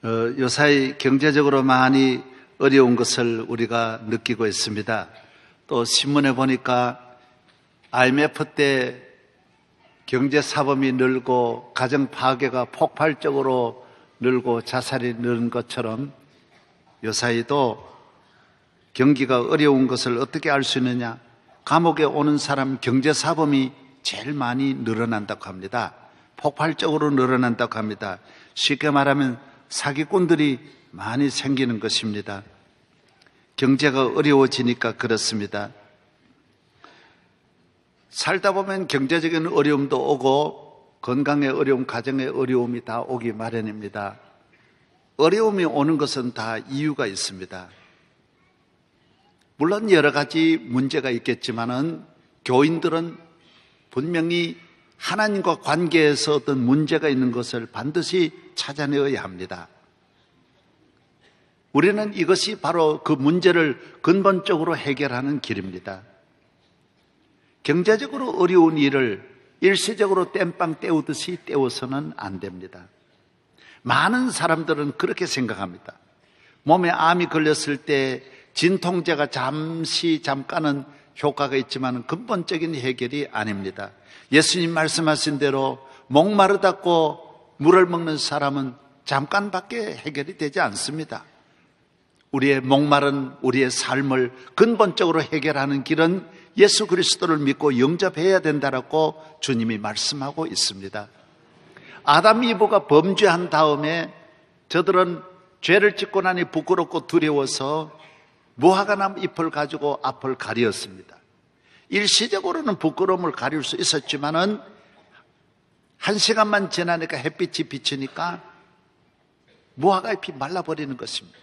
요사이 경제적으로 많이 어려운 것을 우리가 느끼고 있습니다. 또 신문에 보니까 IMF 때 경제사범이 늘고 가정 파괴가 폭발적으로 늘고 자살이 늘은 것처럼 요사이도 경기가 어려운 것을 어떻게 알 수 있느냐? 감옥에 오는 사람 경제사범이 제일 많이 늘어난다고 합니다. 폭발적으로 늘어난다고 합니다. 쉽게 말하면 사기꾼들이 많이 생기는 것입니다. 경제가 어려워지니까 그렇습니다. 살다 보면 경제적인 어려움도 오고 건강의 어려움, 가정의 어려움이 다 오기 마련입니다. 어려움이 오는 것은 다 이유가 있습니다. 물론 여러 가지 문제가 있겠지만은 교인들은 분명히 하나님과 관계에서 어떤 문제가 있는 것을 반드시 찾아내어야 합니다. 우리는 이것이 바로 그 문제를 근본적으로 해결하는 길입니다. 경제적으로 어려운 일을 일시적으로 땜빵 때우듯이 때워서는 안 됩니다. 많은 사람들은 그렇게 생각합니다. 몸에 암이 걸렸을 때 진통제가 잠깐은 효과가 있지만 근본적인 해결이 아닙니다. 예수님 말씀하신 대로 목마르다고 물을 먹는 사람은 잠깐밖에 해결이 되지 않습니다. 우리의 목마른 우리의 삶을 근본적으로 해결하는 길은 예수 그리스도를 믿고 영접해야 된다라고 주님이 말씀하고 있습니다. 아담 이브가 범죄한 다음에 저들은 죄를 짓고 나니 부끄럽고 두려워서 무화과나무 잎을 가지고 앞을 가리었습니다. 일시적으로는 부끄러움을 가릴 수 있었지만은 한 시간만 지나니까 햇빛이 비치니까 무화과 잎이 말라버리는 것입니다.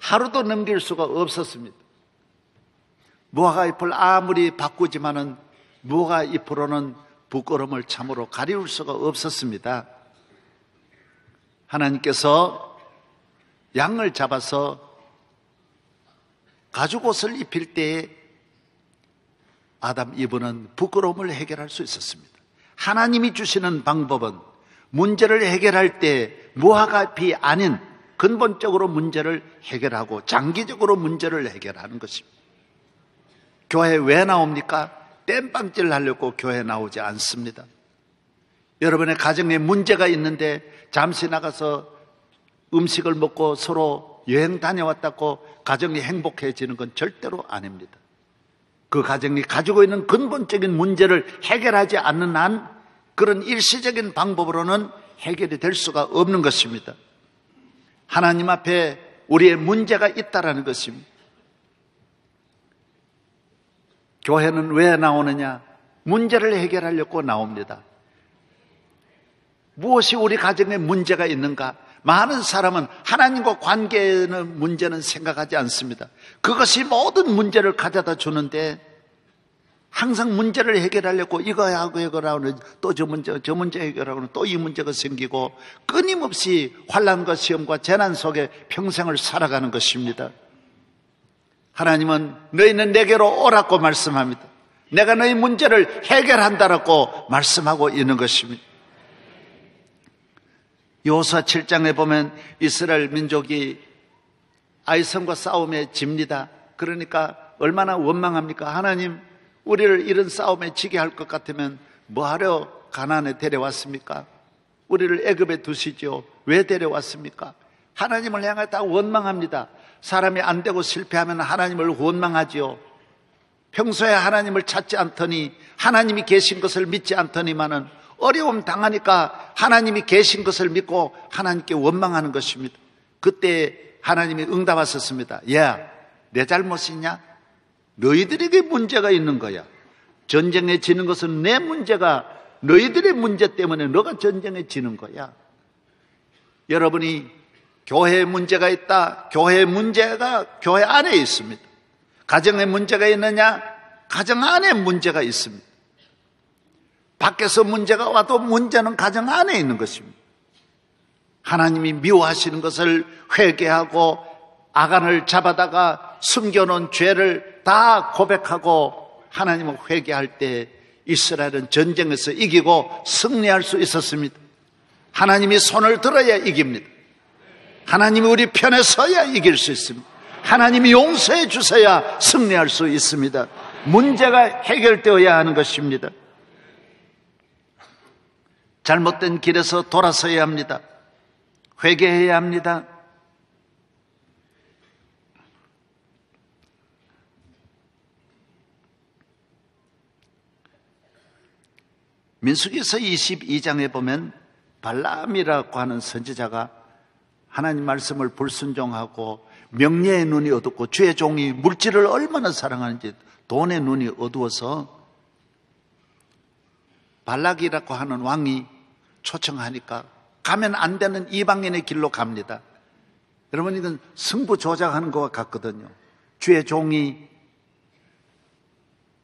하루도 넘길 수가 없었습니다. 무화과 잎을 아무리 바꾸지만은 무화과 잎으로는 부끄러움을 참으로 가리울 수가 없었습니다. 하나님께서 양을 잡아서 가죽옷을 입힐 때에 아담 이브는 부끄러움을 해결할 수 있었습니다. 하나님이 주시는 방법은 문제를 해결할 때 무화과잎이 아닌 근본적으로 문제를 해결하고 장기적으로 문제를 해결하는 것입니다. 교회 왜 나옵니까? 땜빵질 하려고 교회 나오지 않습니다. 여러분의 가정에 문제가 있는데 잠시 나가서 음식을 먹고 서로 여행 다녀왔다고 가정이 행복해지는 건 절대로 아닙니다. 그 가정이 가지고 있는 근본적인 문제를 해결하지 않는 한 그런 일시적인 방법으로는 해결이 될 수가 없는 것입니다. 하나님 앞에 우리의 문제가 있다라는 것입니다. 교회는 왜 나오느냐? 문제를 해결하려고 나옵니다. 무엇이 우리 가정에 문제가 있는가? 많은 사람은 하나님과 관계의 문제는 생각하지 않습니다. 그것이 모든 문제를 가져다 주는데 항상 문제를 해결하려고 이거 하고 해결하고는 또 저 문제 해결하고는 또 이 문제가 생기고 끊임없이 환난과 시험과 재난 속에 평생을 살아가는 것입니다. 하나님은 너희는 내게로 오라고 말씀합니다. 내가 너희 문제를 해결한다라고 말씀하고 있는 것입니다. 여호수아 7장에 보면 이스라엘 민족이 아이성과 싸움에 집니다. 그러니까 얼마나 원망합니까? 하나님, 우리를 이런 싸움에 지게 할 것 같으면 뭐하러 가나안에 데려왔습니까? 우리를 애굽에 두시죠. 왜 데려왔습니까? 하나님을 향해 다 원망합니다. 사람이 안 되고 실패하면 하나님을 원망하지요. 평소에 하나님을 찾지 않더니 하나님이 계신 것을 믿지 않더니만은 어려움 당하니까 하나님이 계신 것을 믿고 하나님께 원망하는 것입니다. 그때 하나님이 응답하셨습니다. 야, 내 잘못이냐? 너희들에게 문제가 있는 거야. 전쟁에 지는 것은 내 문제가 너희들의 문제 때문에 너가 전쟁에 지는 거야. 여러분이 교회에 문제가 있다. 교회의 문제가 교회 안에 있습니다. 가정에 문제가 있느냐? 가정 안에 문제가 있습니다. 밖에서 문제가 와도 문제는 가정 안에 있는 것입니다. 하나님이 미워하시는 것을 회개하고 아간을 잡아다가 숨겨놓은 죄를 다 고백하고 하나님을 회개할 때 이스라엘은 전쟁에서 이기고 승리할 수 있었습니다. 하나님이 손을 들어야 이깁니다. 하나님이 우리 편에 서야 이길 수 있습니다. 하나님이 용서해 주셔야 승리할 수 있습니다. 문제가 해결되어야 하는 것입니다. 잘못된 길에서 돌아서야 합니다. 회개해야 합니다. 민수기서 22장에 보면 발람이라고 하는 선지자가 하나님 말씀을 불순종하고 명예의 눈이 어둡고 주의 종이 물질을 얼마나 사랑하는지 돈의 눈이 어두워서 발락이라고 하는 왕이 초청하니까 가면 안 되는 이방인의 길로 갑니다. 여러분, 이건 승부 조작하는 것과 같거든요. 주의 종이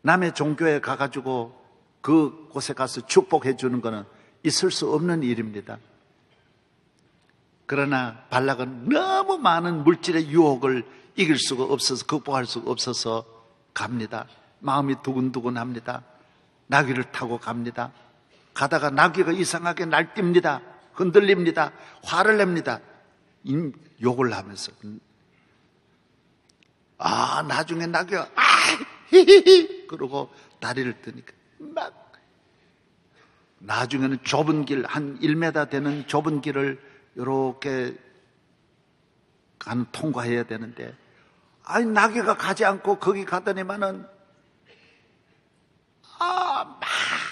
남의 종교에 가가지고 그곳에 가서 축복해 주는 것은 있을 수 없는 일입니다. 그러나 발락은 너무 많은 물질의 유혹을 이길 수가 없어서, 극복할 수가 없어서 갑니다. 마음이 두근두근합니다. 나귀를 타고 갑니다. 가다가 나귀가 이상하게 날뜁니다. 흔들립니다. 화를 냅니다. 욕을 하면서 나중에 나귀가 히히히 그러고 다리를 뜨니까 막 나중에는 좁은 길, 한 1m 되는 좁은 길을 이렇게 통과해야 되는데 나귀가 가지 않고 거기 가더니만은 막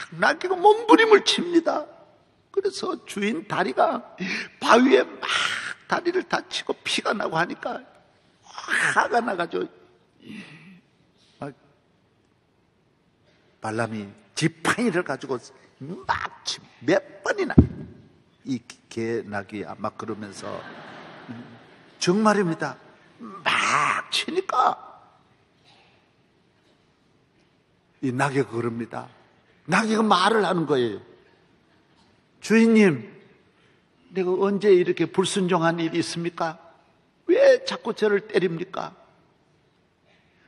나귀가 몸부림을 칩니다. 그래서 주인 다리가 바위에 막 다리를 다치고 피가 나고 하니까 화가 나가지고 발람이 지팡이를 가지고 막 몇 번이나 이 개나귀 막 그러면서 정말입니다. 막 치니까 이 나귀가 그럽니다. 나귀가 말을 하는 거예요. 주인님, 내가 언제 이렇게 불순종한 일이 있습니까? 왜 자꾸 저를 때립니까?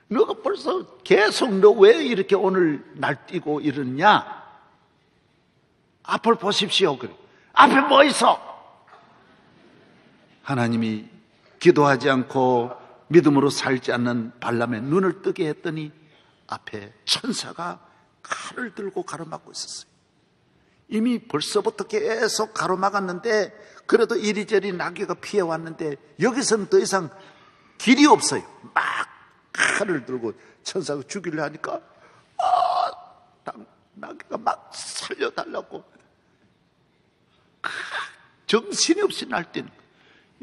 너가 벌써 계속 너 왜 이렇게 오늘 날뛰고 이러냐? 앞을 보십시오. 그래. 앞에 뭐 있어? 하나님이 기도하지 않고 믿음으로 살지 않는 발람의 눈을 뜨게 했더니 앞에 천사가 칼을 들고 가로막고 있었어요. 이미 벌써부터 계속 가로막았는데 그래도 이리저리 나귀가 피해왔는데 여기서는 더 이상 길이 없어요. 막 칼을 들고 천사가 죽이려 하니까 나귀가 막 살려달라고 정신이 없이 날뛰는 거예요.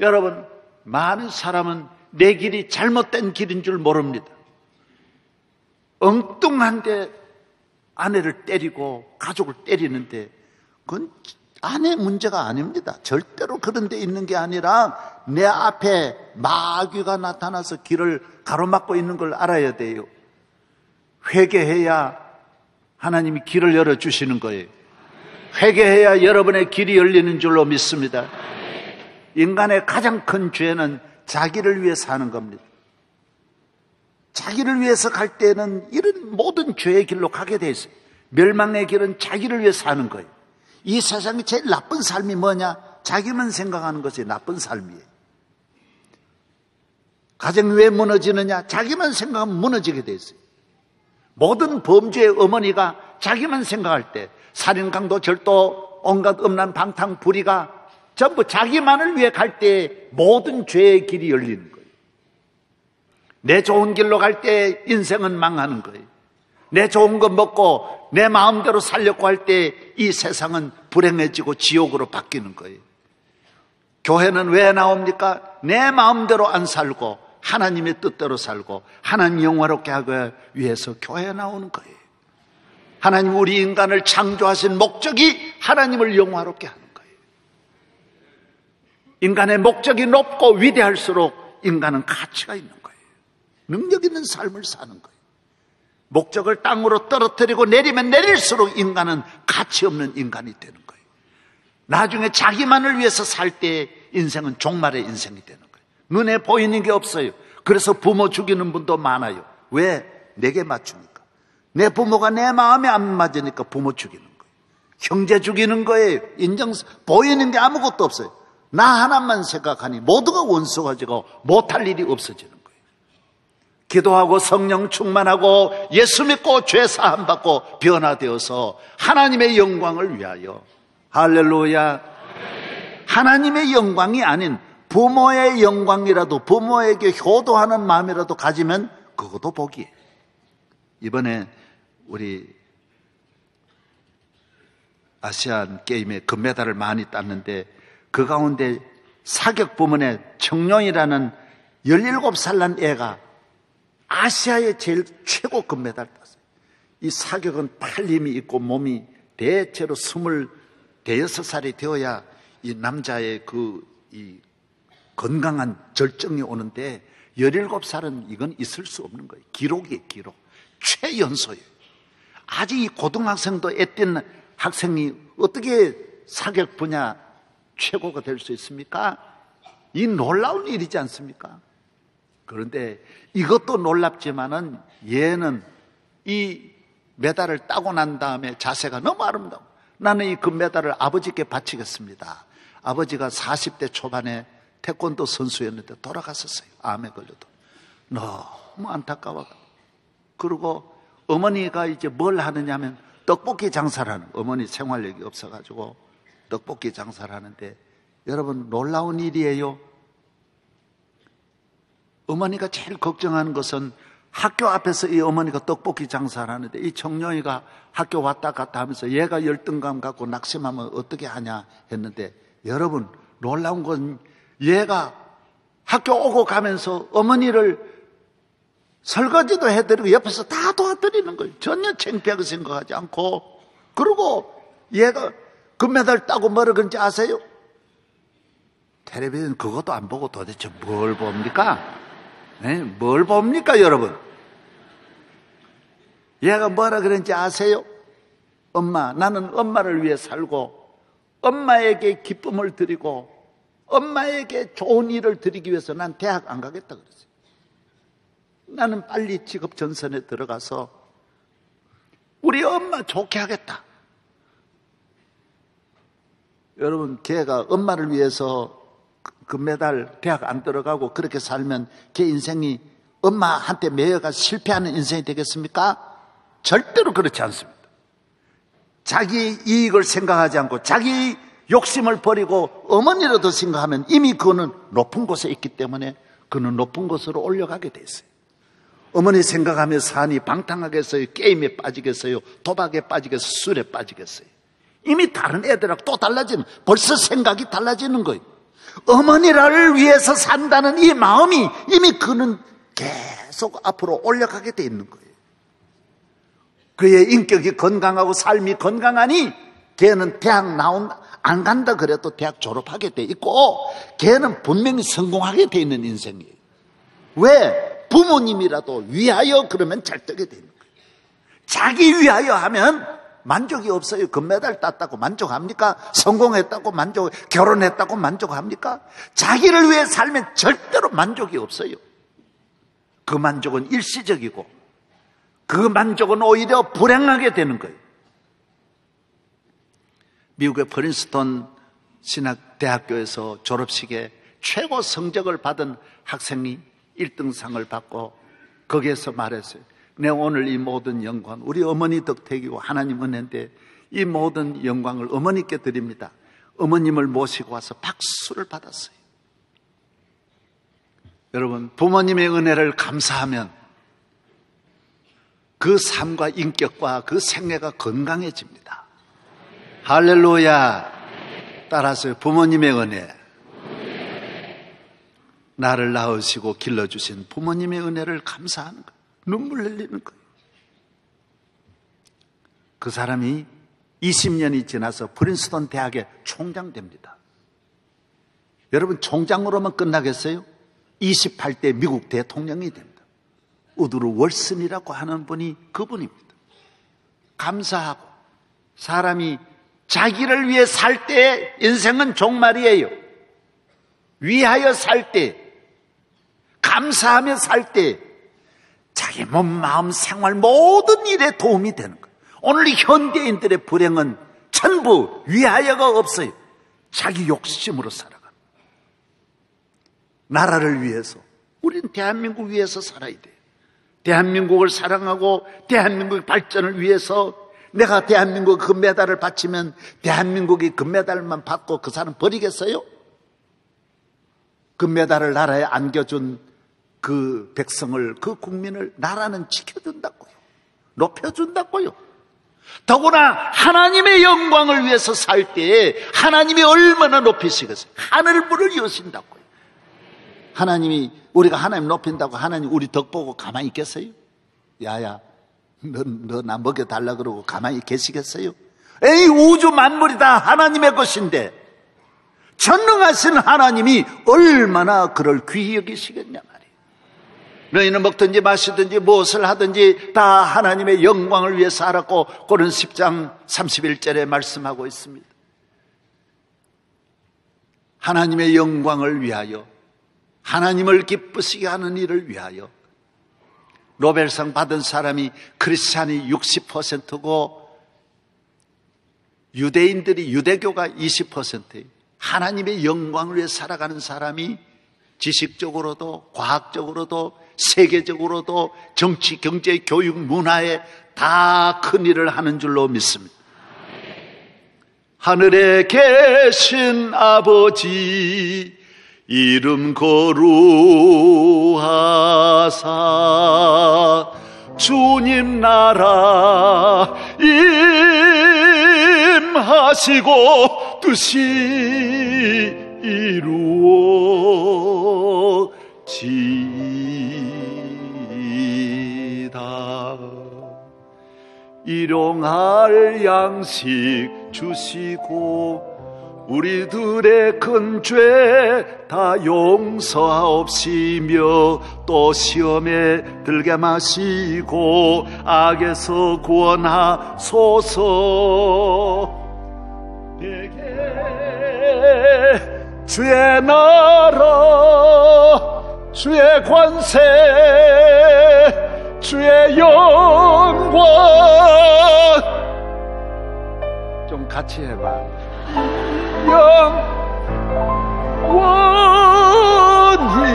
여러분, 많은 사람은 내 길이 잘못된 길인 줄 모릅니다. 엉뚱한데 아내를 때리고 가족을 때리는데 그건 아내 문제가 아닙니다. 절대로 그런 데 있는 게 아니라 내 앞에 마귀가 나타나서 길을 가로막고 있는 걸 알아야 돼요. 회개해야 하나님이 길을 열어주시는 거예요. 회개해야 여러분의 길이 열리는 줄로 믿습니다. 인간의 가장 큰 죄는 자기를 위해 사는 겁니다. 자기를 위해서 갈 때는 이런 모든 죄의 길로 가게 돼 있어요. 멸망의 길은 자기를 위해 사는 거예요. 이 세상에 제일 나쁜 삶이 뭐냐? 자기만 생각하는 것이 나쁜 삶이에요. 가정이 왜 무너지느냐? 자기만 생각하면 무너지게 돼 있어요. 모든 범죄의 어머니가 자기만 생각할 때 살인, 강도, 절도, 온갖 음란, 방탕, 불의가 전부 자기만을 위해 갈 때 모든 죄의 길이 열리는 거예요. 내 좋은 길로 갈 때 인생은 망하는 거예요. 내 좋은 거 먹고 내 마음대로 살려고 할 때 이 세상은 불행해지고 지옥으로 바뀌는 거예요. 교회는 왜 나옵니까? 내 마음대로 안 살고 하나님의 뜻대로 살고 하나님 영화롭게 하기 위해서 교회에 나오는 거예요. 하나님 우리 인간을 창조하신 목적이 하나님을 영화롭게 하는 거예요. 인간의 목적이 높고 위대할수록 인간은 가치가 있는 거예요. 능력 있는 삶을 사는 거예요. 목적을 땅으로 떨어뜨리고 내리면 내릴수록 인간은 가치 없는 인간이 되는 거예요. 나중에 자기만을 위해서 살 때 인생은 종말의 인생이 되는 거예요. 눈에 보이는 게 없어요. 그래서 부모 죽이는 분도 많아요. 왜? 내게 맞추니까. 내 부모가 내 마음에 안 맞으니까 부모 죽이는 거예요. 형제 죽이는 거예요. 보이는 게 아무것도 없어요. 나 하나만 생각하니 모두가 원수가 되고 못할 일이 없어지는 거예요. 기도하고 성령 충만하고 예수 믿고 죄 사함 받고 변화되어서 하나님의 영광을 위하여, 할렐루야, 하나님의 영광이 아닌 부모의 영광이라도, 부모에게 효도하는 마음이라도 가지면 그것도 복이에요. 이번에 우리 아시안 게임에 금메달을 많이 땄는데 그 가운데 사격 부문에 청룡이라는 17살 난 애가 아시아의 제일 최고 금메달 땄어요. 이 사격은 팔 힘이 있고 몸이 대체로 26살이 되어야 이 남자의 이 건강한 절정이 오는데 17살은 이건 있을 수 없는 거예요. 기록이에요, 기록. 최연소예요. 아직 이 고등학생도 애띤 학생이 어떻게 사격 분야 최고가 될 수 있습니까? 이 놀라운 일이지 않습니까? 그런데 이것도 놀랍지만은 얘는 이 메달을 따고 난 다음에 자세가 너무 아름다워. 나는 이 금메달을 아버지께 바치겠습니다. 아버지가 40대 초반에 태권도 선수였는데 돌아갔었어요. 암에 걸려도. 너무 안타까워. 그리고 어머니가 이제 뭘 하느냐면 떡볶이 장사를 하는, 어머니 생활력이 없어가지고 떡볶이 장사를 하는데, 여러분 놀라운 일이에요. 어머니가 제일 걱정하는 것은 학교 앞에서 이 어머니가 떡볶이 장사를 하는데 이 청룡이가 학교 왔다 갔다 하면서 얘가 열등감 갖고 낙심하면 어떻게 하냐 했는데, 여러분 놀라운 건 얘가 학교 오고 가면서 어머니를 설거지도 해드리고 옆에서 다 도와드리는 거예요. 전혀 창피하게 생각하지 않고. 그리고 얘가 금메달 따고 뭐라 그런지 아세요? 텔레비전 그것도 안 보고 도대체 뭘 봅니까? 네? 뭘 봅니까 여러분? 얘가 뭐라 그런지 아세요? 엄마, 나는 엄마를 위해 살고 엄마에게 기쁨을 드리고 엄마에게 좋은 일을 드리기 위해서 난 대학 안 가겠다 그랬어요. 나는 빨리 직업 전선에 들어가서 우리 엄마 좋게 하겠다. 여러분, 걔가 엄마를 위해서 금메달 대학 안 들어가고 그렇게 살면 걔 인생이 엄마한테 매여가 실패하는 인생이 되겠습니까? 절대로 그렇지 않습니다. 자기 이익을 생각하지 않고 자기 욕심을 버리고 어머니라도 생각하면 이미 그거는 높은 곳에 있기 때문에 그는 높은 곳으로 올려가게 돼 있어요. 어머니 생각하며 사니 방탕하겠어요? 게임에 빠지겠어요? 도박에 빠지겠어요? 술에 빠지겠어요? 이미 다른 애들하고 또 달라지는, 벌써 생각이 달라지는 거예요. 어머니를 위해서 산다는 이 마음이 이미 그는 계속 앞으로 올라가게 돼 있는 거예요. 그의 인격이 건강하고 삶이 건강하니 걔는 대학 안 간다 그래도 대학 졸업하게 돼 있고 걔는 분명히 성공하게 돼 있는 인생이에요. 왜? 부모님이라도 위하여 그러면 잘 되게 되는 거예요. 자기 위하여 하면 만족이 없어요. 금메달 땄다고 만족합니까? 성공했다고 결혼했다고 만족합니까? 자기를 위해 살면 절대로 만족이 없어요. 그 만족은 일시적이고 그 만족은 오히려 불행하게 되는 거예요. 미국의 프린스턴 신학대학교에서 졸업식에 최고 성적을 받은 학생이 1등상을 받고 거기에서 말했어요. 내 오늘 이 모든 영광 우리 어머니 덕택이고 하나님 은혜인데 이 모든 영광을 어머니께 드립니다. 어머님을 모시고 와서 박수를 받았어요. 여러분, 부모님의 은혜를 감사하면 그 삶과 인격과 그 생애가 건강해집니다. 할렐루야. 따라서 부모님의 은혜, 나를 낳으시고 길러주신 부모님의 은혜를 감사하는 거예요. 눈물 흘리는 거예요. 그 사람이 20년이 지나서 프린스턴 대학의 총장 됩니다. 여러분, 총장으로만 끝나겠어요? 28대 미국 대통령이 됩니다. 우드로 월슨이라고 하는 분이 그분입니다. 감사하고 사람이 자기를 위해 살 때 인생은 종말이에요. 위하여 살 때, 감사하며 살 때 자기 몸, 마음, 생활 모든 일에 도움이 되는 거예요. 오늘 현대인들의 불행은 전부 위하여가 없어요. 자기 욕심으로 살아가는 거예요. 나라를 위해서, 우린 대한민국 위해서 살아야 돼요. 대한민국을 사랑하고 대한민국의 발전을 위해서 내가 대한민국 금메달을 바치면 대한민국이 금메달만 받고 그 사람 버리겠어요? 금메달을 나라에 안겨준 그 백성을, 그 국민을 나라는 지켜준다고요. 높여준다고요. 더구나 하나님의 영광을 위해서 살 때에 하나님이 얼마나 높이시겠어요? 하늘문을 여신다고요. 하나님이, 우리가 하나님 높인다고 하나님 우리 덕 보고 가만히 있겠어요? 야야, 너 나 먹여달라 그러고 가만히 계시겠어요? 에이, 우주 만물이 다 하나님의 것인데 전능하신 하나님이 얼마나 그를 귀히 여기시겠냐 말이에요. 너희는 먹든지 마시든지 무엇을 하든지 다 하나님의 영광을 위해서 하라고 고른 10장 31절에 말씀하고 있습니다. 하나님의 영광을 위하여, 하나님을 기쁘시게 하는 일을 위하여. 노벨상 받은 사람이 크리스찬이 60%고 유대인들이, 유대교가 20%예요. 하나님의 영광을 위해 살아가는 사람이 지식적으로도 과학적으로도 세계적으로도 정치, 경제, 교육, 문화에 다 큰 일을 하는 줄로 믿습니다. 하늘에 계신 아버지 이름 거룩하사 주님 나라 임하시고 뜻이 이루어지이다. 일용할 양식 주시고 우리들의 큰 죄 다 용서하옵시며 또 시험에 들게 마시고 악에서 구원하소서. 내게 주의 나라, 주의 관세, 주의 영광. 좀 같이 해봐. 영원히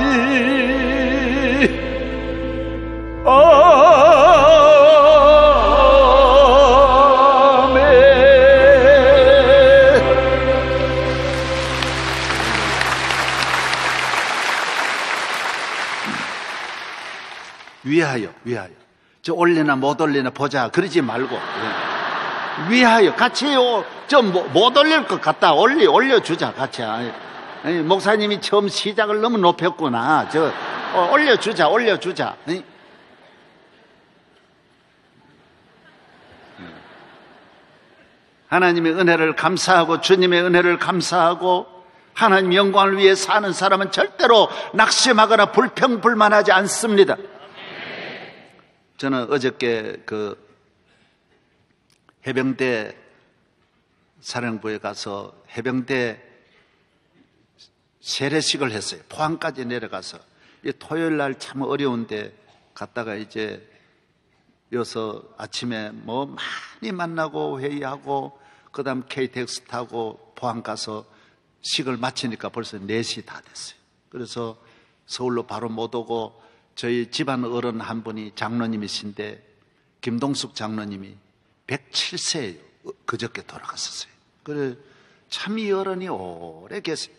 아멘. 위하여, 위하여. 저 올리나 못 올리나 보자 그러지 말고 위하여. 같이 해요. 좀 못 올릴 것 같다. 올려주자, 같이. 아니, 목사님이 처음 시작을 너무 높였구나. 올려주자. 아니. 하나님의 은혜를 감사하고 주님의 은혜를 감사하고 하나님 영광을 위해 사는 사람은 절대로 낙심하거나 불평불만하지 않습니다. 저는 어저께 해병대 사령부에 가서 해병대 세례식을 했어요. 포항까지 내려가서. 토요일 날 참 어려운데 갔다가 이제 여서 아침에 뭐 많이 만나고 회의하고 그 다음 KTX 타고 포항 가서 식을 마치니까 벌써 4시 다 됐어요. 그래서 서울로 바로 못 오고 저희 집안 어른 한 분이 장로님이신데 김동숙 장로님이 107세예요. 그저께 돌아갔었어요. 그래 참 이 어른이 오래 계세요.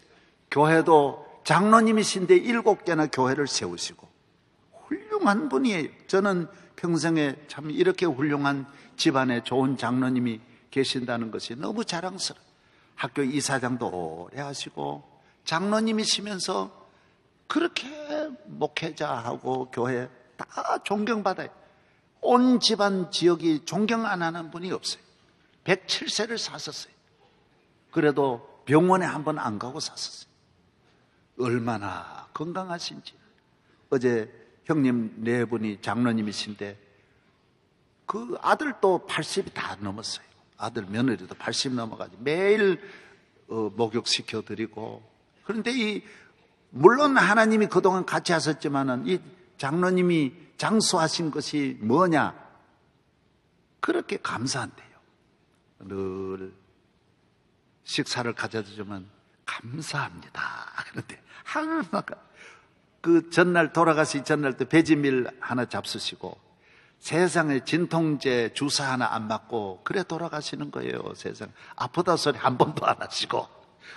교회도 장로님이신데 7개나 교회를 세우시고 훌륭한 분이에요. 저는 평생에 참 이렇게 훌륭한 집안에 좋은 장로님이 계신다는 것이 너무 자랑스러워요. 학교 이사장도 오래 하시고 장로님이시면서 그렇게 목회자하고 교회 다 존경받아요. 온 집안 지역이 존경 안 하는 분이 없어요. 107세를 사셨어요. 그래도 병원에 한 번 안 가고 사셨어요. 얼마나 건강하신지. 어제 형님 4분이 장로님이신데 그 아들도 80이 다 넘었어요. 아들 며느리도 80 넘어가지고 매일 목욕시켜드리고. 그런데 물론 하나님이 그동안 같이 하셨지만은 이 장로님이 장수하신 것이 뭐냐? 그렇게 감사한대요. 늘 식사를 가져다 주면 감사합니다. 그런데 항상 그 전날 돌아가시 전날 때 배지밀 하나 잡수시고 세상에 진통제 주사 하나 안 맞고 그래 돌아가시는 거예요. 세상 아프다 소리 한 번도 안 하시고.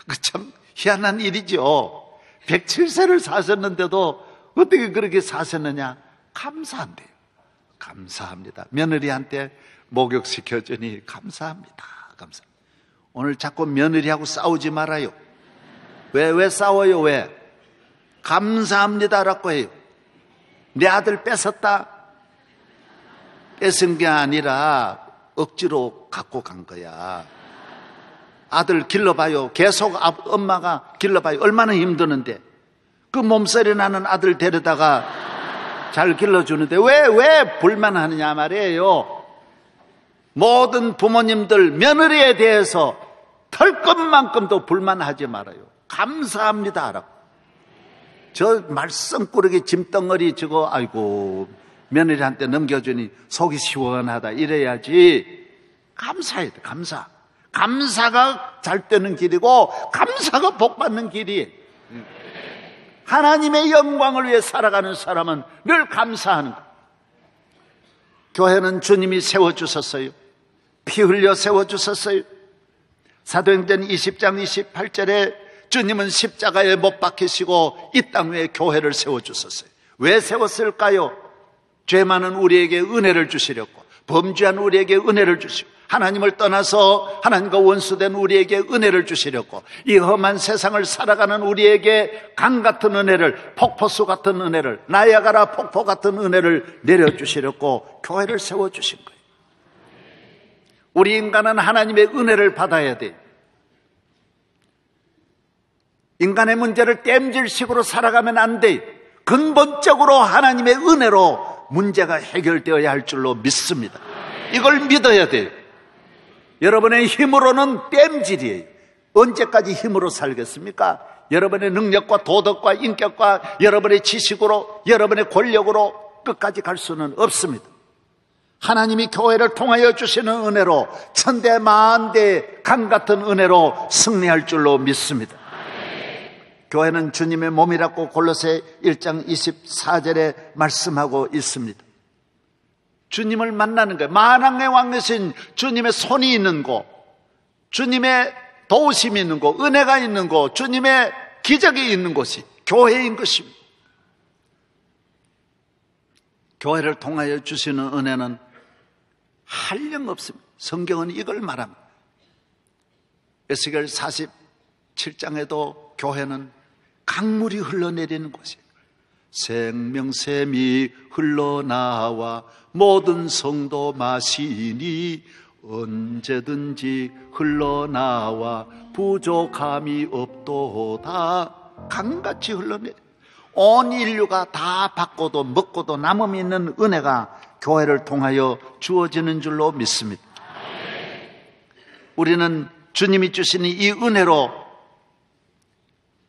그 참 희한한 일이죠. 107세를 사셨는데도 어떻게 그렇게 사셨느냐? 감사한대요. 감사합니다. 며느리한테 목욕시켜주니 감사합니다. 감사합니다. 오늘 자꾸 며느리하고 싸우지 말아요. 왜 싸워요? 왜? 감사합니다라고 해요. 내 아들 뺏었다? 뺏은 게 아니라 억지로 갖고 간 거야. 아들 길러봐요. 계속 엄마가 길러봐요. 얼마나 힘드는데. 그 몸살이 나는 아들 데려다가 잘 길러주는데 왜 불만하느냐 말이에요. 모든 부모님들 며느리에 대해서 털 것만큼도 불만하지 말아요. 감사합니다 하라고. 저 말썽꾸러기 짐덩어리 저거 아이고 며느리한테 넘겨주니 속이 시원하다 이래야지. 감사해야 돼. 감사가 잘 되는 길이고 감사가 복 받는 길이에요. 하나님의 영광을 위해 살아가는 사람은 늘 감사하는 거예요. 교회는 주님이 세워주셨어요. 피 흘려 세워주셨어요. 사도행전 20장 28절에 주님은 십자가에 못 박히시고 이 땅 위에 교회를 세워주셨어요. 왜 세웠을까요? 죄 많은 우리에게 은혜를 주시려고, 범죄한 우리에게 은혜를 주시고, 하나님을 떠나서 하나님과 원수된 우리에게 은혜를 주시려고, 이 험한 세상을 살아가는 우리에게 강 같은 은혜를, 폭포수 같은 은혜를, 나야가라 폭포 같은 은혜를 내려주시려고 교회를 세워주신 거예요. 우리 인간은 하나님의 은혜를 받아야 돼요. 인간의 문제를 땜질식으로 살아가면 안 돼요. 근본적으로 하나님의 은혜로 문제가 해결되어야 할 줄로 믿습니다. 이걸 믿어야 돼요. 여러분의 힘으로는 땜질이에요. 언제까지 힘으로 살겠습니까? 여러분의 능력과 도덕과 인격과 여러분의 지식으로, 여러분의 권력으로 끝까지 갈 수는 없습니다. 하나님이 교회를 통하여 주시는 은혜로, 천대 만대 강 같은 은혜로 승리할 줄로 믿습니다. 교회는 주님의 몸이라고 골로새 1장 24절에 말씀하고 있습니다. 주님을 만나는 거예요. 만왕의 왕 되신 주님의 손이 있는 곳, 주님의 도우심이 있는 곳, 은혜가 있는 곳, 주님의 기적이 있는 곳이 교회인 것입니다. 교회를 통하여 주시는 은혜는 한량없습니다. 성경은 이걸 말합니다. 에스겔 47장에도 교회는 강물이 흘러내리는 곳이에요. 생명샘이 흘러나와 모든 성도 마시니 언제든지 흘러나와 부족함이 없도다. 강같이 흘러내려. 온 인류가 다 받고도 먹고도 남음이 있는 은혜가 교회를 통하여 주어지는 줄로 믿습니다. 우리는 주님이 주시는 이 은혜로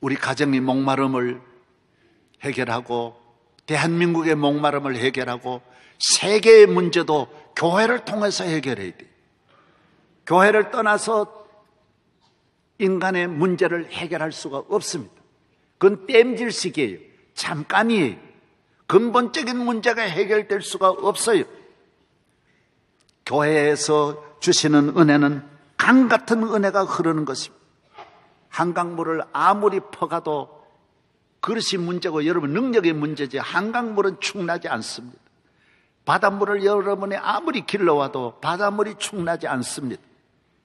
우리 가정의 목마름을 해결하고, 대한민국의 목마름을 해결하고, 세계의 문제도 교회를 통해서 해결해야 돼요. 교회를 떠나서 인간의 문제를 해결할 수가 없습니다. 그건 땜질식이에요. 잠깐이에요. 근본적인 문제가 해결될 수가 없어요. 교회에서 주시는 은혜는 강 같은 은혜가 흐르는 것입니다. 한강물을 아무리 퍼가도 그릇이 문제고 여러분 능력의 문제지 한강물은 충나지 않습니다. 바닷물을 여러분이 아무리 길러와도 바닷물이 충나지 않습니다.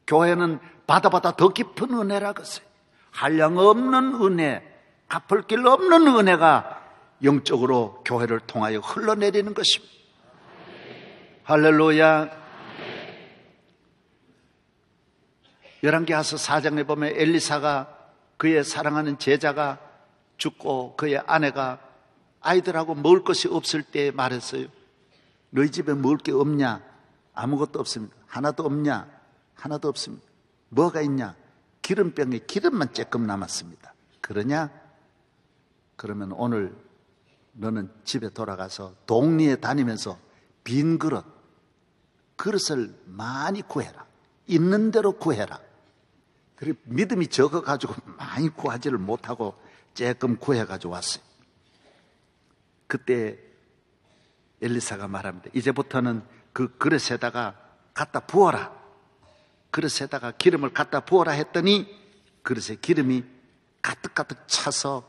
교회는 바다보다 더 깊은 은혜라겠어요. 한량없는 은혜, 갚을 길 없는 은혜가 영적으로 교회를 통하여 흘러내리는 것입니다. 할렐루야. 열왕기하서 4장에 보면 엘리사가 그의 사랑하는 제자가 죽고 그의 아내가 아이들하고 먹을 것이 없을 때 말했어요. 너희 집에 먹을 게 없냐? 아무것도 없습니다. 하나도 없냐? 하나도 없습니다. 뭐가 있냐? 기름병에 기름만 조금 남았습니다. 그러냐? 그러면 오늘 너는 집에 돌아가서 동리에 다니면서 빈 그릇을 많이 구해라. 있는 대로 구해라. 그리고 믿음이 적어가지고 많이 구하지를 못하고 조금 구해가지고 왔어요. 그때 엘리사가 말합니다. 이제부터는 그 그릇에다가 갖다 부어라. 그릇에다가 기름을 갖다 부어라 했더니 그릇에 기름이 가득가득 차서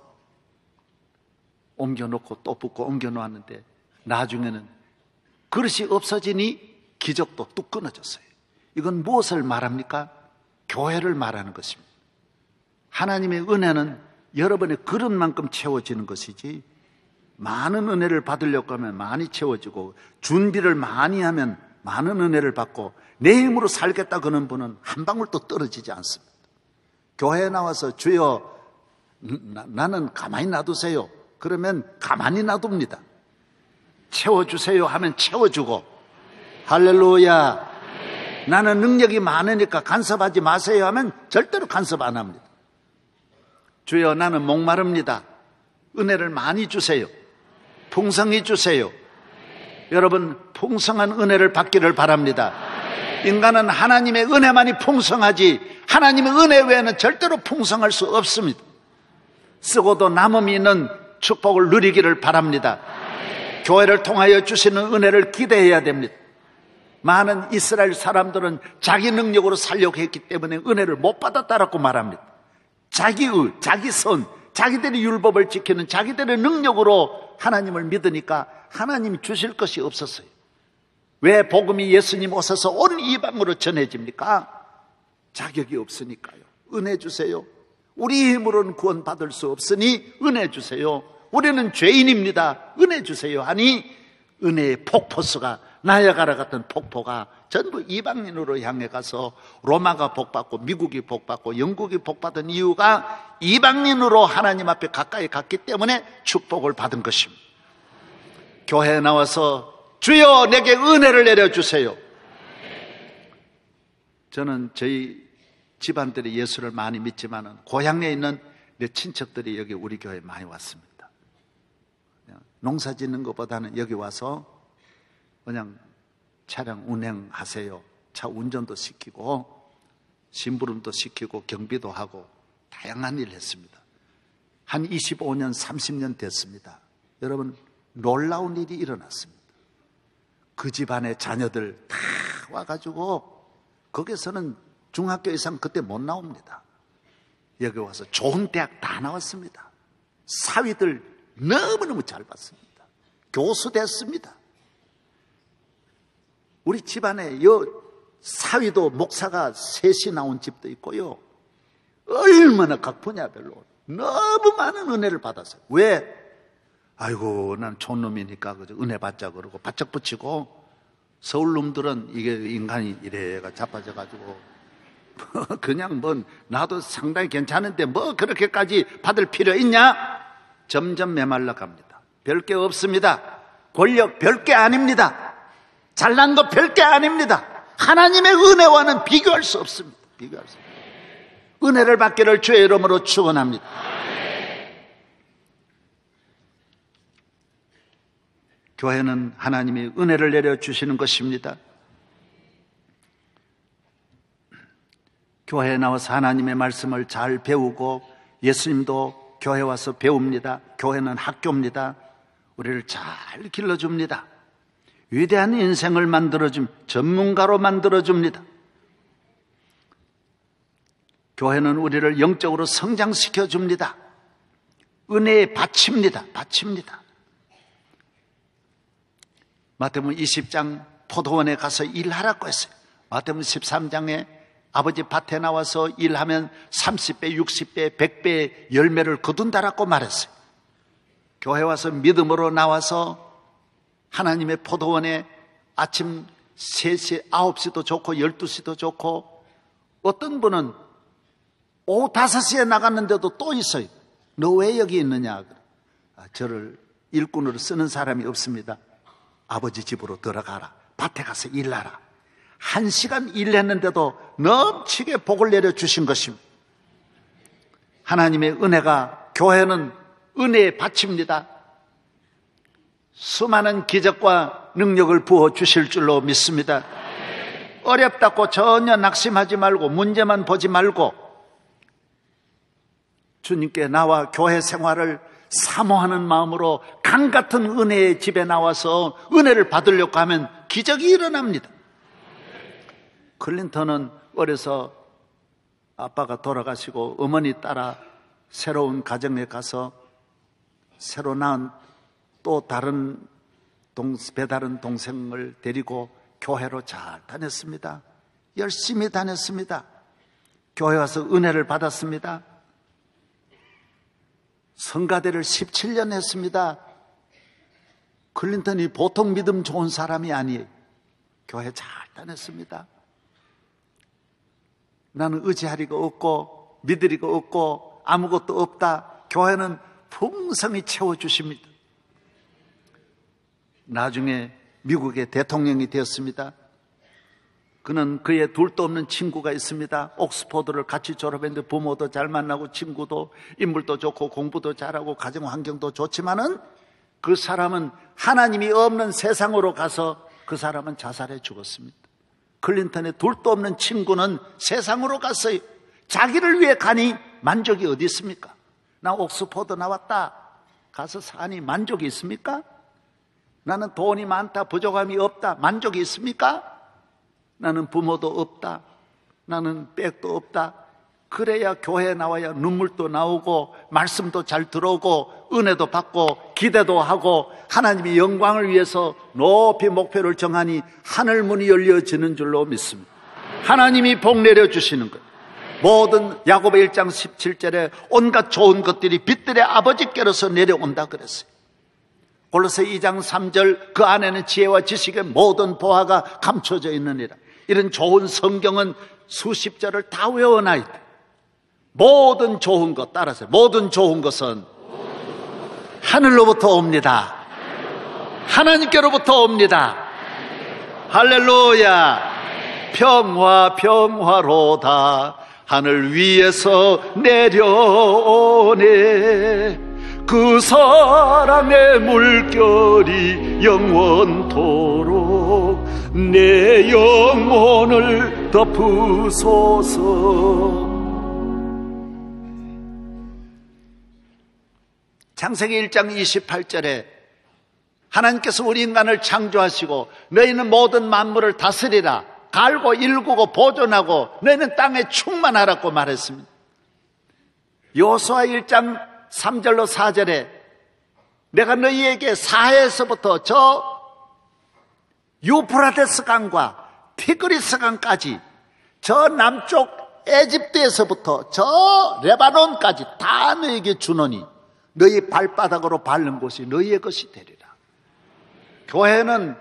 옮겨놓고 또 붓고 옮겨놓았는데 나중에는 그릇이 없어지니 기적도 뚝 끊어졌어요. 이건 무엇을 말합니까? 교회를 말하는 것입니다. 하나님의 은혜는 여러분의 그릇만큼 채워지는 것이지, 많은 은혜를 받으려고 하면 많이 채워지고 준비를 많이 하면 많은 은혜를 받고 내 힘으로 살겠다 그러는 분은 한 방울도 떨어지지 않습니다. 교회에 나와서 주여 나는 가만히 놔두세요 그러면 가만히 놔둡니다. 채워주세요 하면 채워주고, 할렐루야, 나는 능력이 많으니까 간섭하지 마세요 하면 절대로 간섭 안 합니다. 주여 나는 목마릅니다, 은혜를 많이 주세요, 풍성히 주세요. 여러분, 풍성한 은혜를 받기를 바랍니다. 인간은 하나님의 은혜만이 풍성하지 하나님의 은혜 외에는 절대로 풍성할 수 없습니다. 쓰고도 남음이 있는 축복을 누리기를 바랍니다. 교회를 통하여 주시는 은혜를 기대해야 됩니다. 많은 이스라엘 사람들은 자기 능력으로 살려고 했기 때문에 은혜를 못 받았다라고 말합니다. 자기의, 자기 선, 자기들의 율법을 지키는 자기들의 능력으로 하나님을 믿으니까 하나님이 주실 것이 없었어요. 왜 복음이 예수님 오셔서 온 이방으로 전해집니까? 자격이 없으니까요. 은혜 주세요. 우리 힘으로는 구원받을 수 없으니 은혜 주세요. 우리는 죄인입니다, 은혜 주세요 하니 은혜의 폭포수가, 나야가라 같은 폭포가 전부 이방인으로 향해 가서 로마가 복받고 미국이 복받고 영국이 복받은 이유가 이방인으로 하나님 앞에 가까이 갔기 때문에 축복을 받은 것입니다. 교회에 나와서 주여 내게 은혜를 내려주세요. 저는 저희 집안들이 예수를 많이 믿지만 고향에 있는 내 친척들이 여기 우리 교회에 많이 왔습니다. 농사 짓는 것보다는 여기 와서 그냥 차량 운행하세요, 차 운전도 시키고 심부름도 시키고 경비도 하고 다양한 일을 했습니다. 한 25년 30년 됐습니다. 여러분, 놀라운 일이 일어났습니다. 그 집안의 자녀들 다 와가지고 거기서는 중학교 이상 그때 못 나옵니다. 여기 와서 좋은 대학 다 나왔습니다. 사위들 너무너무 잘 봤습니다. 교수 됐습니다. 우리 집안에 사위도 목사가 셋이 나온 집도 있고요. 얼마나 각포냐별로 너무 많은 은혜를 받았어요. 왜? 아이고 난 촌놈이니까 은혜 받자 그러고 바짝 붙이고, 서울 놈들은 이게 인간이 이래가 자빠져가지고 그냥 나도 상당히 괜찮은데 뭐 그렇게까지 받을 필요 있냐? 점점 메말라 갑니다. 별게 없습니다. 권력 별게 아닙니다. 잘난 거 별게 아닙니다. 하나님의 은혜와는 비교할 수 없습니다. 비교할 수 없습니다. 은혜를 받기를 주의 이름으로 축원합니다. 교회는 하나님이 은혜를 내려주시는 것입니다. 교회에 나와서 하나님의 말씀을 잘 배우고, 예수님도 교회 와서 배웁니다. 교회는 학교입니다. 우리를 잘 길러줍니다. 위대한 인생을 전문가로 만들어줍니다. 교회는 우리를 영적으로 성장시켜줍니다. 은혜의 밭입니다. 밭입니다. 마태복음 20장 포도원에 가서 일하라고 했어요. 마태복음 13장에 아버지 밭에 나와서 일하면 30배, 60배, 100배의 열매를 거둔다라고 말했어요. 교회 와서 믿음으로 나와서 하나님의 포도원에 아침 3시, 9시도 좋고 12시도 좋고, 어떤 분은 오후 5시에 나갔는데도 또 있어요. 너 왜 여기 있느냐? 저를 일꾼으로 쓰는 사람이 없습니다. 아버지 집으로 들어가라. 밭에 가서 일하라. 1시간 일했는데도 넘치게 복을 내려주신 것입니다. 하나님의 은혜가, 교회는 은혜의 밭입니다. 수많은 기적과 능력을 부어주실 줄로 믿습니다. 어렵다고 전혀 낙심하지 말고 문제만 보지 말고 주님께 나와 교회 생활을 사모하는 마음으로 강 같은 은혜의 집에 나와서 은혜를 받으려고 하면 기적이 일어납니다. 클린턴은 어려서 아빠가 돌아가시고 어머니 따라 새로운 가정에 가서 새로 낳은 또 다른 배다른 동생을 데리고 교회로 잘 다녔습니다. 열심히 다녔습니다. 교회 와서 은혜를 받았습니다. 성가대를 17년 했습니다. 클린턴이 보통 믿음 좋은 사람이 아니에요. 교회 잘 다녔습니다. 나는 의지하리가 없고 믿으리가 없고 아무것도 없다. 교회는 풍성히 채워주십니다. 나중에 미국의 대통령이 되었습니다. 그는 그의 둘도 없는 친구가 있습니다. 옥스퍼드를 같이 졸업했는데 부모도 잘 만나고 친구도 인물도 좋고 공부도 잘하고 가정 환경도 좋지만은 그 사람은 하나님이 없는 세상으로 가서 그 사람은 자살해 죽었습니다. 클린턴의 둘도 없는 친구는 세상으로 갔어요. 자기를 위해 가니 만족이 어디 있습니까? 나 옥스퍼드 나왔다. 가서 사니 만족이 있습니까? 나는 돈이 많다. 부족함이 없다. 만족이 있습니까? 나는 부모도 없다. 나는 백도 없다. 그래야 교회에 나와야 눈물도 나오고 말씀도 잘 들어오고 은혜도 받고 기대도 하고 하나님의 영광을 위해서 높이 목표를 정하니 하늘 문이 열려지는 줄로 믿습니다. 하나님이 복 내려주시는 것. 모든 야고보 1장 17절에 온갖 좋은 것들이 빛들의 아버지께로서 내려온다 그랬어요. 골로새 2장 3절 그 안에는 지혜와 지식의 모든 보화가 감춰져 있느니라. 이런 좋은 성경은 수십 절을 다 외워놔야 돼. 모든 좋은 것 따라서 모든 좋은 것은 하늘로부터 옵니다. 하나님께로부터 옵니다. 할렐루야. 평화 평화로다. 하늘 위에서 내려오네. 그 사랑의 물결이 영원토록 내 영혼을 덮으소서. 창세기 1장 28절에 하나님께서 우리 인간을 창조하시고 너희는 모든 만물을 다스리라. 갈고 일구고 보존하고 너희는 땅에 충만하라고 말했습니다. 여호수아 1장 3절로 4절에 내가 너희에게 사해에서부터 저 유프라테스 강과 티그리스 강까지 저 남쪽 에집트에서부터 저 레바논까지 다 너희에게 주노니 너희 발바닥으로 밟는 곳이 너희의 것이 되리라. 교회는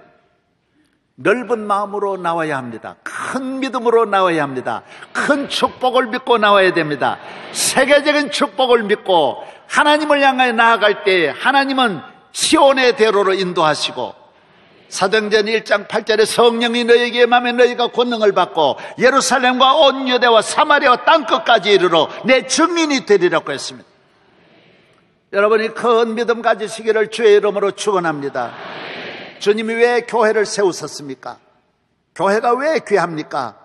넓은 마음으로 나와야 합니다. 큰 믿음으로 나와야 합니다. 큰 축복을 믿고 나와야 됩니다. 세계적인 축복을 믿고 하나님을 향하여 나아갈 때 하나님은 시온의 대로로 인도하시고 사도행전 1장 8절에 성령이 너희에게 임하면 너희가 권능을 받고 예루살렘과 온 유대와 사마리아와 땅끝까지 이르러 내 증인이 되리라고 했습니다. 여러분이 큰 믿음 가지시기를 주의 이름으로 축원합니다. 주님이 왜 교회를 세우셨습니까? 교회가 왜 귀합니까?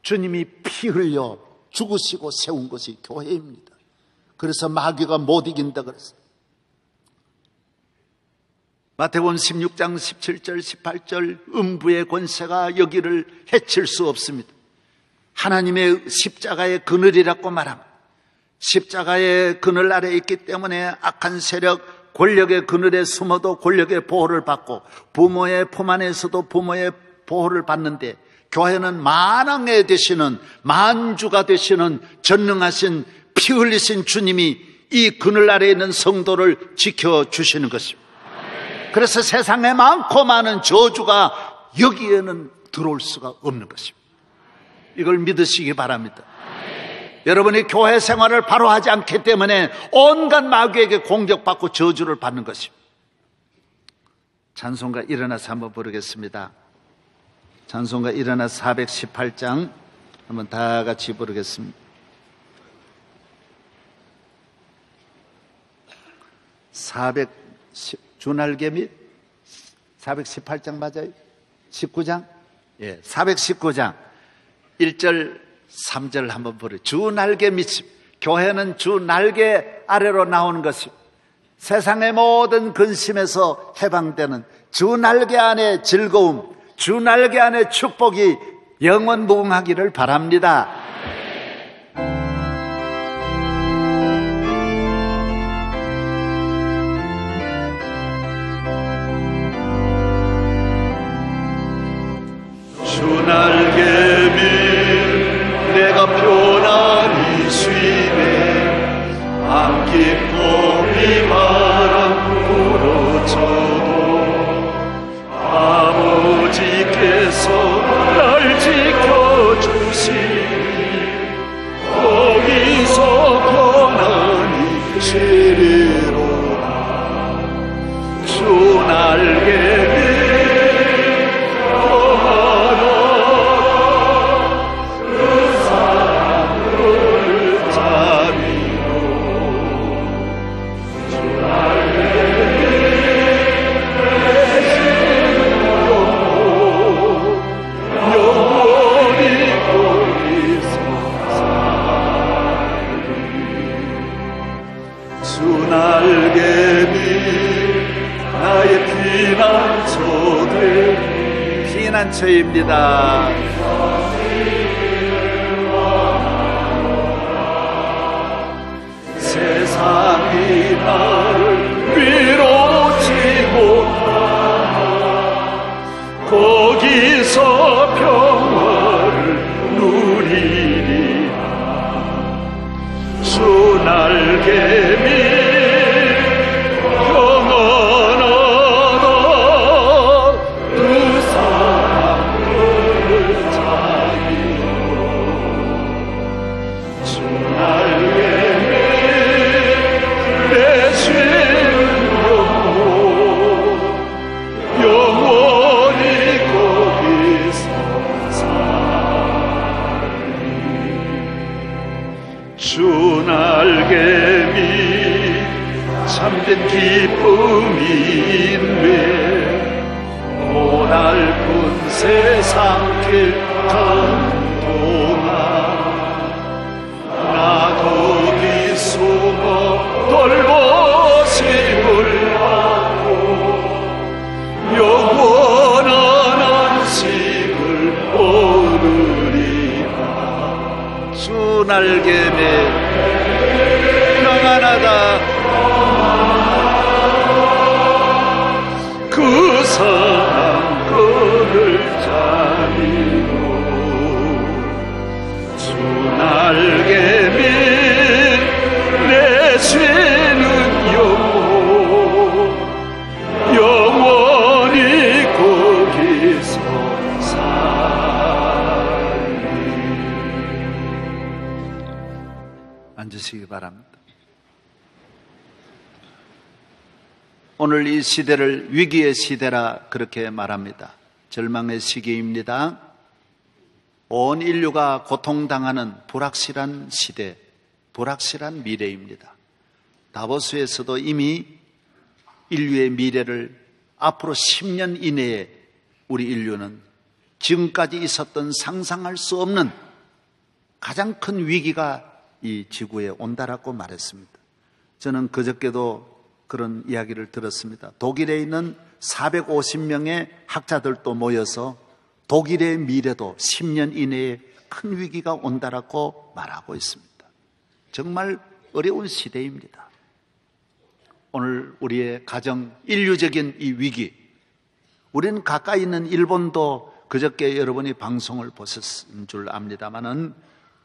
주님이 피 흘려 죽으시고 세운 것이 교회입니다. 그래서 마귀가 못 이긴다 그랬어요. 마태복음 16장 17절 18절 음부의 권세가 여기를 해칠 수 없습니다. 하나님의 십자가의 그늘이라고 말합니다. 십자가의 그늘 아래 있기 때문에 악한 세력 권력의 그늘에 숨어도 권력의 보호를 받고 부모의 품 안에서도 부모의 보호를 받는데 교회는 만왕에 되시는 만주가 되시는 전능하신 피 흘리신 주님이 이 그늘 아래에 있는 성도를 지켜주시는 것입니다. 그래서 세상에 많고 많은 저주가 여기에는 들어올 수가 없는 것입니다. 이걸 믿으시기 바랍니다. 여러분이 교회 생활을 바로 하지 않기 때문에 온갖 마귀에게 공격받고 저주를 받는 것입니다. 찬송가 일어나서 한번 부르겠습니다. 찬송가 일어나서 418장 한번 다 같이 부르겠습니다. 주날개 및 418장 맞아요? 19장? 예, 419장 1절 3절 한번 부르. 주 날개 밑. 교회는 주 날개 아래로 나오는 것입니다. 세상의 모든 근심에서 해방되는 주 날개 안의 즐거움, 주 날개 안의 축복이 영원 무궁하기를 바랍니다. 주 날개 밀 내가 편안히 쉬네 안 깊고 비바람 불어쳐도 아버지께서 날 지켜주시니 거기서 편안히 쉬리로다. 주 날개 피난처입니다. 세상이 나를 위로치 못하나 거기서 평화를 누리리라. 주 날개 밀 주 날개미 참된 기쁨이 있네 고달픈 세상길 가는 동안 나 거기 숨어 돌보심을 받고 영원한 안식을 얻으리라. 주 날개매 평안하다 그 사랑 끈을 잡이고 주 날개미 내 쉬는 영혼 영원히 거기서 앉으시기 바랍니다. 오늘 이 시대를 위기의 시대라 그렇게 말합니다. 절망의 시기입니다. 온 인류가 고통당하는 불확실한 시대, 불확실한 미래입니다. 다보스에서도 이미 인류의 미래를 앞으로 10년 이내에 우리 인류는 지금까지 있었던 상상할 수 없는 가장 큰 위기가 이 지구에 온다라고 말했습니다. 저는 그저께도 그런 이야기를 들었습니다. 독일에 있는 450명의 학자들도 모여서 독일의 미래도 10년 이내에 큰 위기가 온다라고 말하고 있습니다. 정말 어려운 시대입니다. 오늘 우리의 가정, 인류적인 이 위기, 우리는 가까이 있는 일본도 그저께 여러분이 방송을 보셨을 줄 압니다마는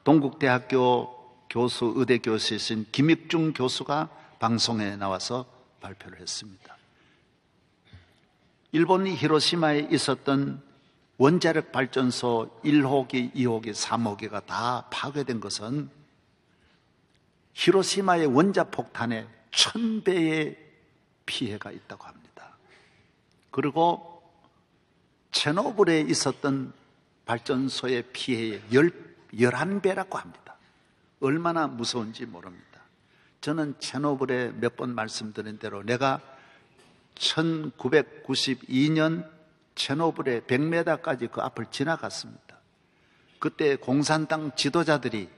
동국대학교 교수, 의대 교수이신 김익중 교수가 방송에 나와서 발표를 했습니다. 일본이 히로시마에 있었던 원자력 발전소 1호기, 2호기, 3호기가 다 파괴된 것은 히로시마의 원자폭탄에 1000배의 피해가 있다고 합니다. 그리고 체노블에 있었던 발전소의 피해의 11배라고 합니다. 얼마나 무서운지 모릅니다. 저는 체노블에 몇 번 말씀드린 대로 내가 1992년 체노블의 100m까지 그 앞을 지나갔습니다. 그때 공산당 지도자들이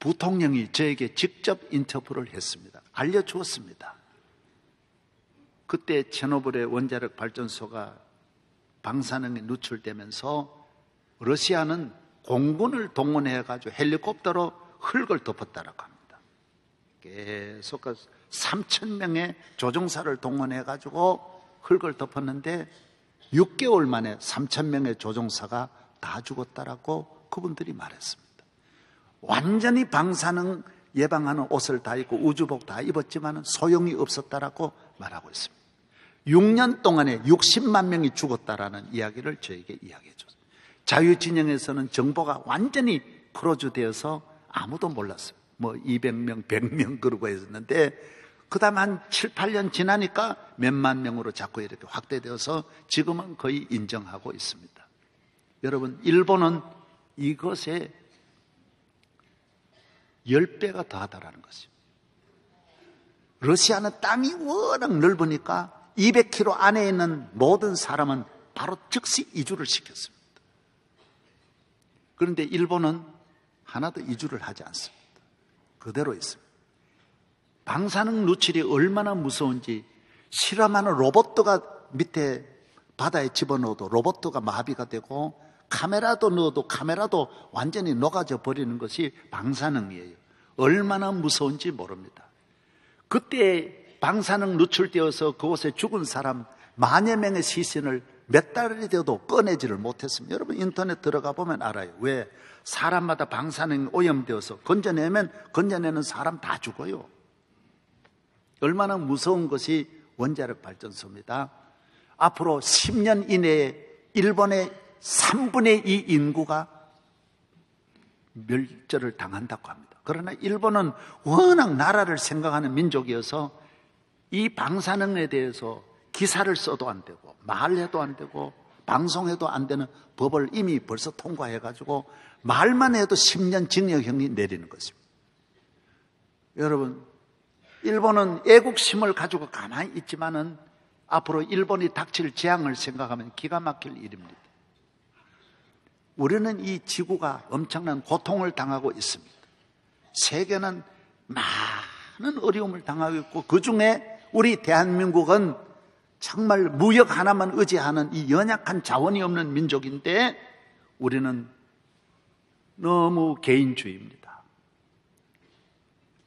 부통령이 저에게 직접 인터뷰를 했습니다. 알려주었습니다. 그때 체르노빌의 원자력 발전소가 방사능에 누출되면서 러시아는 공군을 동원해가지고 헬리콥터로 흙을 덮었다라고 합니다. 계속 3,000명의 조종사를 동원해가지고 흙을 덮었는데 6개월 만에 3,000명의 조종사가 다 죽었다라고 그분들이 말했습니다. 완전히 방사능 예방하는 옷을 다 입고 우주복 다 입었지만 소용이 없었다라고 말하고 있습니다. 6년 동안에 60만 명이 죽었다라는 이야기를 저에게 이야기해 줬어요. 자유진영에서는 정보가 완전히 크로즈되어서 아무도 몰랐어요. 뭐 200명, 100명 그러고 했었는데 그 다음 한 7, 8년 지나니까 몇만 명으로 자꾸 이렇게 확대되어서 지금은 거의 인정하고 있습니다. 여러분, 일본은 이것에 10배가 더하다라는 것이죠. 러시아는 땅이 워낙 넓으니까 200km 안에 있는 모든 사람은 바로 즉시 이주를 시켰습니다. 그런데 일본은 하나도 이주를 하지 않습니다. 그대로 있습니다. 방사능 누출이 얼마나 무서운지 실험하는 로봇가 밑에 바다에 집어넣어도 로봇가 마비가 되고 카메라도 넣어도 카메라도 완전히 녹아져 버리는 것이 방사능이에요. 얼마나 무서운지 모릅니다. 그때 방사능 누출되어서 그곳에 죽은 사람 만여 명의 시신을 몇 달이 되어도 꺼내지를 못했습니다. 여러분 인터넷 들어가 보면 알아요. 왜? 사람마다 방사능이 오염되어서 건져내는 사람 다 죽어요. 얼마나 무서운 것이 원자력 발전소입니다. 앞으로 10년 이내에 일본의 3분의 2 인구가 멸절을 당한다고 합니다. 그러나 일본은 워낙 나라를 생각하는 민족이어서 이 방사능에 대해서 기사를 써도 안 되고 말해도 안 되고 방송해도 안 되는 법을 이미 벌써 통과해가지고 말만 해도 10년 징역형이 내리는 것입니다. 여러분, 일본은 애국심을 가지고 가만히 있지만은 앞으로 일본이 닥칠 재앙을 생각하면 기가 막힐 일입니다. 우리는 이 지구가 엄청난 고통을 당하고 있습니다. 세계는 많은 어려움을 당하고 있고 그 중에 우리 대한민국은 정말 무역 하나만 의지하는 이 연약한 자원이 없는 민족인데 우리는 너무 개인주의입니다.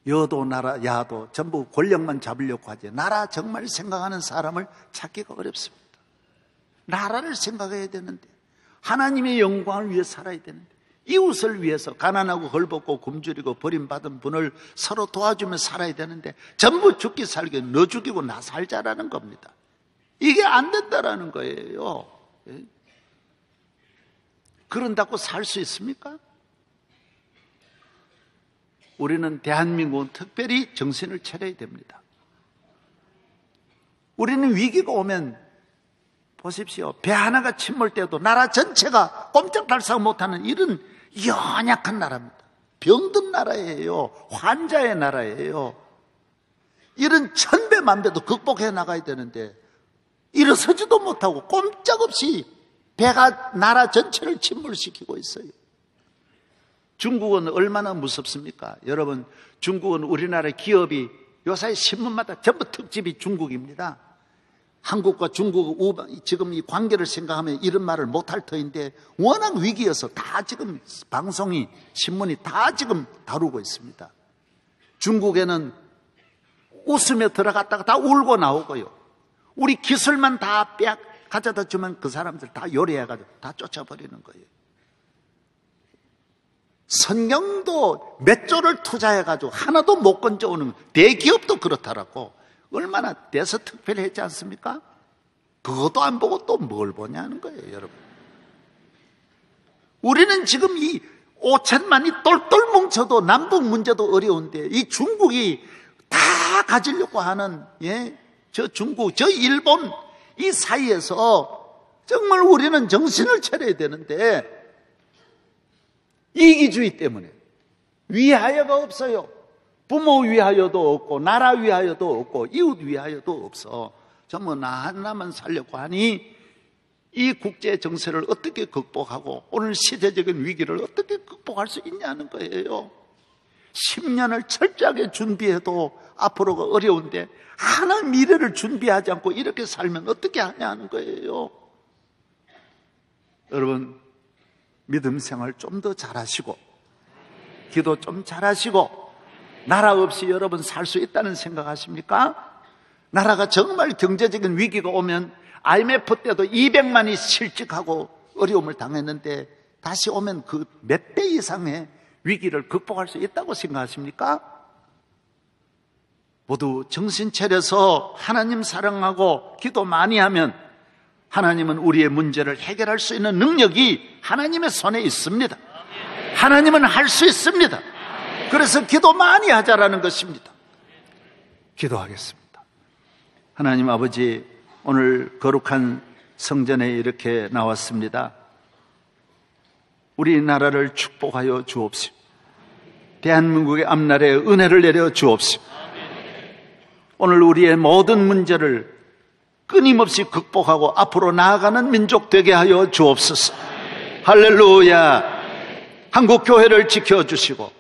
여도 나라 야도 전부 권력만 잡으려고 하지 나라 정말 생각하는 사람을 찾기가 어렵습니다. 나라를 생각해야 되는데 하나님의 영광을 위해 살아야 되는데 이웃을 위해서 가난하고 헐벗고 굶주리고 버림받은 분을 서로 도와주며 살아야 되는데 전부 죽기 살기 너 죽이고 나 살자라는 겁니다. 이게 안 된다라는 거예요. 그런다고 살 수 있습니까? 우리는 대한민국은 특별히 정신을 차려야 됩니다. 우리는 위기가 오면 보십시오. 배 하나가 침몰 때도 나라 전체가 꼼짝달싹 못하는 이런 연약한 나라입니다. 병든 나라예요. 환자의 나라예요. 이런 천배만배도 극복해 나가야 되는데 일어서지도 못하고 꼼짝없이 배가 나라 전체를 침몰시키고 있어요. 중국은 얼마나 무섭습니까? 여러분, 중국은 우리나라 기업이 요새 신문마다 전부 특집이 중국입니다. 한국과 중국 지금 이 관계를 생각하면 이런 말을 못할 터인데 워낙 위기여서 다 지금 방송이 신문이 다 지금 다루고 있습니다. 중국에는 웃으며 들어갔다가 다 울고 나오고요. 우리 기술만 다 빼앗 가져다 주면 그 사람들 다 요리해가지고 다 쫓아버리는 거예요. 성경도 몇 조를 투자해가지고 하나도 못 건져오는 대기업도 그렇다라고 얼마나 대서특필했지 않습니까? 그것도 안 보고 또 뭘 보냐는 거예요, 여러분. 우리는 지금 이 5천만이 똘똘 뭉쳐도 남북 문제도 어려운데 이 중국이 다 가지려고 하는 저 중국, 저 일본 이 사이에서 정말 우리는 정신을 차려야 되는데 이기주의 때문에 위하여가 없어요. 부모 위하여도 없고 나라 위하여도 없고 이웃 위하여도 없어. 전부 나 하나만 살려고 하니 이 국제 정세를 어떻게 극복하고 오늘 시대적인 위기를 어떻게 극복할 수 있냐는 거예요. 10년을 철저하게 준비해도 앞으로가 어려운데 하나 미래를 준비하지 않고 이렇게 살면 어떻게 하냐 하는 거예요. 여러분, 믿음 생활 좀 더 잘하시고 기도 좀 잘하시고 나라 없이 여러분 살 수 있다는 생각하십니까? 나라가 정말 경제적인 위기가 오면 IMF 때도 200만이 실직하고 어려움을 당했는데 다시 오면 그 몇 배 이상의 위기를 극복할 수 있다고 생각하십니까? 모두 정신 차려서 하나님 사랑하고 기도 많이 하면 하나님은 우리의 문제를 해결할 수 있는 능력이 하나님의 손에 있습니다. 하나님은 할 수 있습니다. 그래서 기도 많이 하자라는 것입니다. 기도하겠습니다. 하나님 아버지, 오늘 거룩한 성전에 이렇게 나왔습니다. 우리나라를 축복하여 주옵시고 대한민국의 앞날에 은혜를 내려 주옵시고 오늘 우리의 모든 문제를 끊임없이 극복하고 앞으로 나아가는 민족 되게 하여 주옵소서. 할렐루야. 한국 교회를 지켜주시고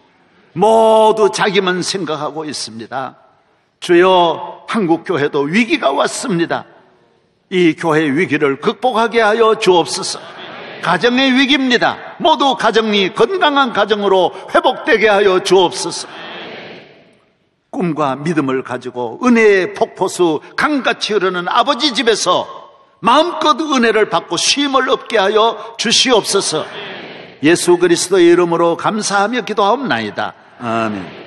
모두 자기만 생각하고 있습니다. 주여, 한국 교회도 위기가 왔습니다. 이 교회의 위기를 극복하게 하여 주옵소서. 가정의 위기입니다. 모두 가정이 건강한 가정으로 회복되게 하여 주옵소서. 꿈과 믿음을 가지고 은혜의 폭포수 강같이 흐르는 아버지 집에서 마음껏 은혜를 받고 쉼을 얻게 하여 주시옵소서. 예수 그리스도의 이름으로 감사하며 기도하옵나이다. 아멘.